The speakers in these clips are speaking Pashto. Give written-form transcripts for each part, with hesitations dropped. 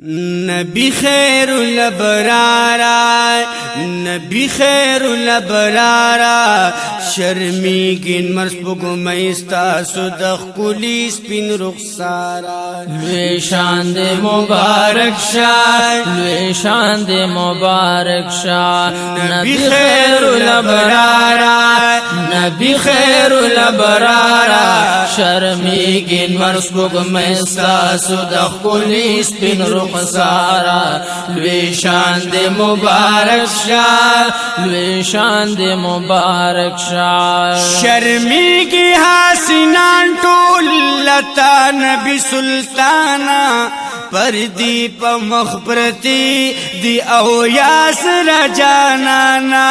نبی خیر الابرارا نبی خیر الابرارا شرمیگین مرسپگو میستا صدخ کلی سپین رخسارا لوی شان دے مبارک شاہ لوی شان دے مبارک شاہ نبی خیر الابرارا نبی خیر الابرارا شرمیگین مرسپگو میستا صدخ کلی سپین رخسارا لوی شان دے مبارک شاہ لوی شان دے مبارک شاہ شرمیگی حسینان ټول لتا نبی سلطانا پردی پا مخبرتی دی او یاسر جانانا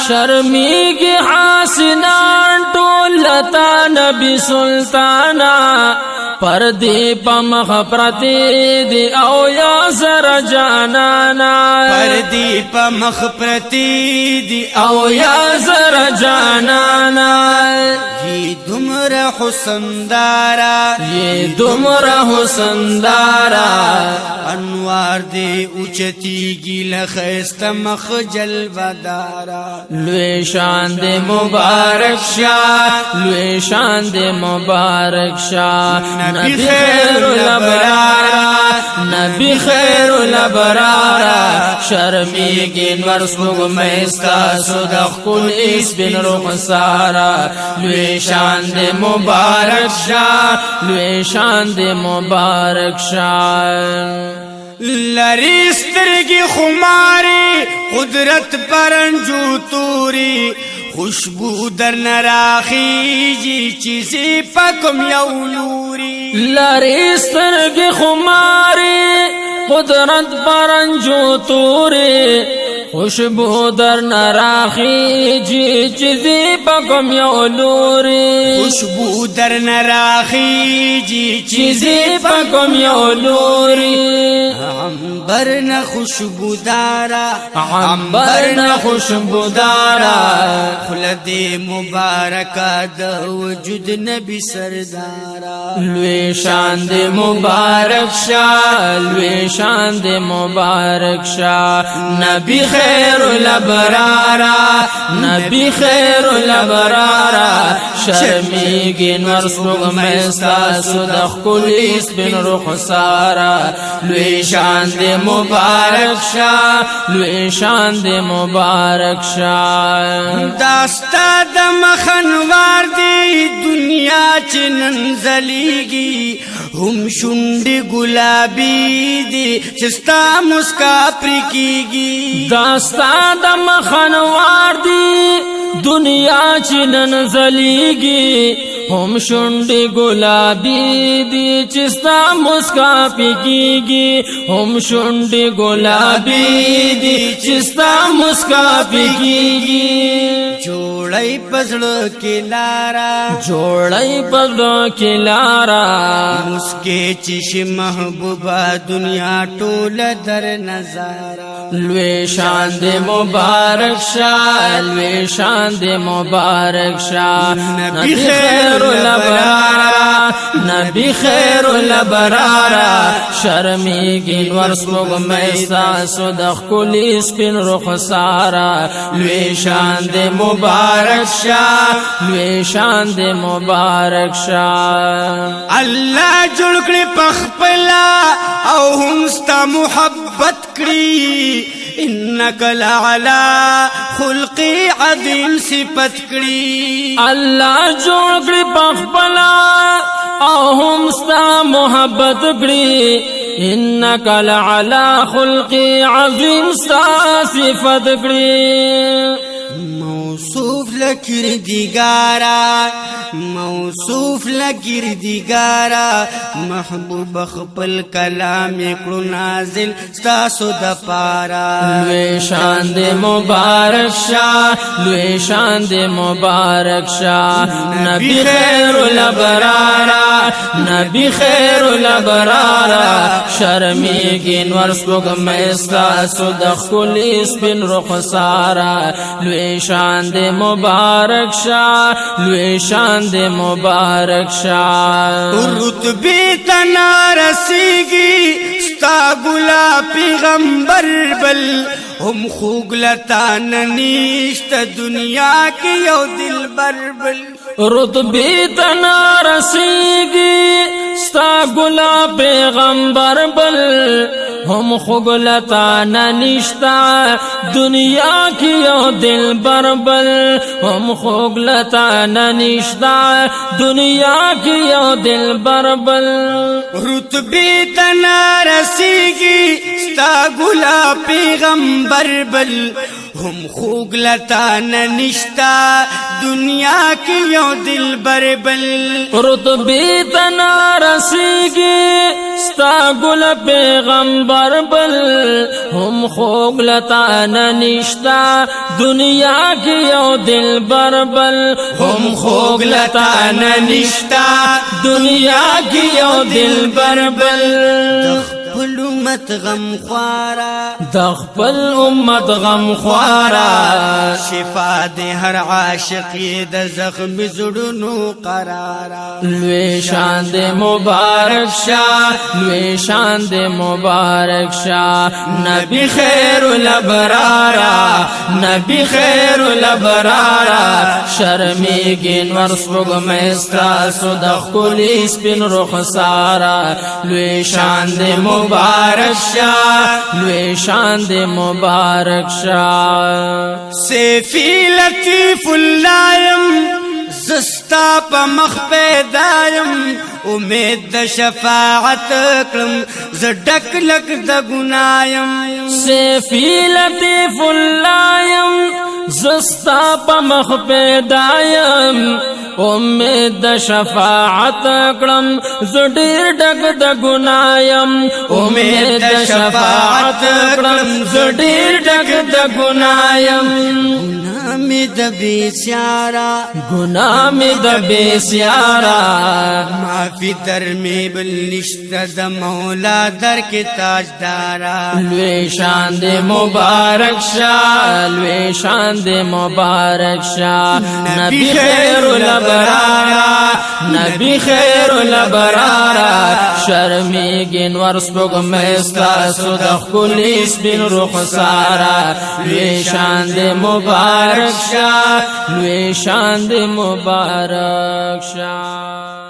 شرمیگی حسینان ټول لتا نبی سلطانا پردی پا مخبرتی دی او یاسر جانانا پردی پا مخبرتی دی او یاسر جانانا یہ دمر حسن دارا یہ دمر حسن دارا انوار دے اوچتی گی لخیست مخ جلوہ دارا لوی شان دے مبارک شاہ لوی شان دے مبارک شاہ نبی خیر الابرارا نبی خیر الابرارا شرمیگین ورسبگ میستا صدخ کل اس بن رخسارا لوی شان دے مبارک شاہ لوی شان دے مبارک شاہ لری سترگی خماری قدرت پرنجو توری خوشبو در نراخیجی چیزی پکم یولوری لری سترگی خماری قدرت پرنجو توری خوشبو در نراخی جی چیزی پکم یولوری خوشبو در نراخی جی چیزی پکم یولوری عنبر نہ خوشبو دارا عنبر نہ خوشبو دارا خلد مبارکہ د وجود نبی سردارا لوی شان دے مبارک شاہ لوی شان دے مبارک شاہ نبی خیر الابرارا نبی خیر الابرارا شرمیگین ورسبگ میستا صدخ کلیس بن رخسارا لوی شان دے مبارک شاہ لوی شان دے مبارک شاہ داستا د مخنوار دی دنیا چنن زلیگی هم شنڈی گلابی دی چستا مسکا پرکیگی داستا د مخنوار دی دنیا چنن زلیگی هم شنڈی گلابی دی چستا مسکا پکیگی هم شنڈی گلابی دی چستا مسکا پکیگی جوڑائی پزڑو کی لارا جوڑائی پزڑو کی لارا مسکے چش محبوبہ دنیا ٹول در نظارا لوی شان دے مبارک شاہ لوی شان دے مبارک شاہ نبی خیر الابرارا نبی خیر الابرارا شرمیگین ورسبگ میستا صدخ کلی سپین رخسارا لوی شان دے مبارک شاہ لوی شان دے مبارک شاہ اللہ جڑکڑی پخپلا او ہمستا محبت کری انکا لعلا خلقی عظیم صفت کری اللہ جوڑکڑی پخپلا او ہمستا محبت کری انکا لعلا خلقی عظیم صفت کری موصوف لکردگارا موصوف لکردگارا محبوب خپل کلام اکڑو نازل ستاسو دپارا لوی شان دے مبارک شاہ لوی شان دے مبارک شاہ نبی خیر الابرارا نبی خیر الابرارا شرمیگین ورسبگ میستا صدخ کلی سپین رخسارا لوی شان شان دے مبارک شاہ لوی شان دے مبارک شاہ رتبے تنا رسیگی ستا گلا پیغمبر بل ہم خوگلتا ننیشت دنیا کی یو دل بربل رتبی تنا رسیگی ستا گلا پیغمبر بل ہم خوگلتا ننشتا دنیا کی یو دل بربل ہم خوگلتا ننشتا دنیا کی یو دل بربل رتبے تنا رسیگی ستا گلا پیغمبر بل ہم خوگلتا ننشتا دنیا کی یو دل بربل رتبی تنا رسیگی ستا گل پیغمبر بل ہم خوگلتا ننشتا دنیا کی یو دل بربل ہم خوگلتا ننشتا دنیا کی یو دل بربل دخپل امت غم خوارا دخپل امت غم خوارا شفا دے ہر عاشقی د زخم زڑنو قرارا لوی شان دے مبارک شاہ لوی شان دے مبارک شاہ نبی خیر الابرارا نبی خیر الابرارا شرمی گن ورسبگ میستا صدق کلی سپن رخسارا لوی شان دے مبارک شاہ لوی شان دے مبارک شاہ سیفی لطیف اللہم زستا پا مخ پیدایم امید دا شفاعت کرم زڈک لک دا گنایم سیفی لطیف اللہم زستا پا مخ پیدایم امید دا شفاعت کرم زڈیر ڈک دا گنایم امید دا شفاعت کرم زڈیر ڈک دا گنایم گناہ میں دا بے سیارا گناہ میں دا بے سیارا معافی در میں بلنشت دا مولا در کے تاجدارا لوی شان دے مبارک شاہ لوی شان دے مبارک شاہ نبی خیر الابرارا نبی خیر الابرارا شرمی گن ورسبگ میستا صدق کلی سپن رخسارا لوی شان دے مبارک شاہ لوی شان دے مبارک شاہ